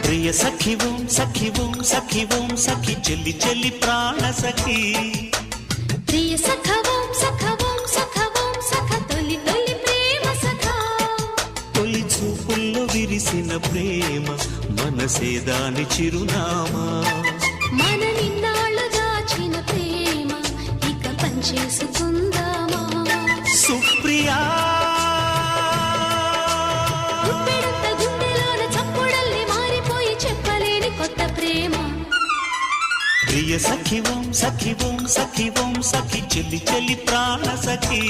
ప్రియ సఖి ఓం సఖి ఓం సఖి ఓం సఖి చెల్లి చెల్లి ప్రాణ సఖి ప్రియ సఖ ఓం సఖ ఓం సఖ ఓం సఖ తొలి తొలి ప్రేమ సఖ తొలి చూపుల్లో విరిసిన ప్రేమ మనసే దాని చిరునామా మన నిన్నాళ్ళు దాచిన ప్రేమ ఇక పంచేసుకుందామా సుప్రియా ప్రియ సఖి ఓం సఖి ఓం సఖి ఓం సఖి చెల్లి చెల్లి ప్రాణ సఖి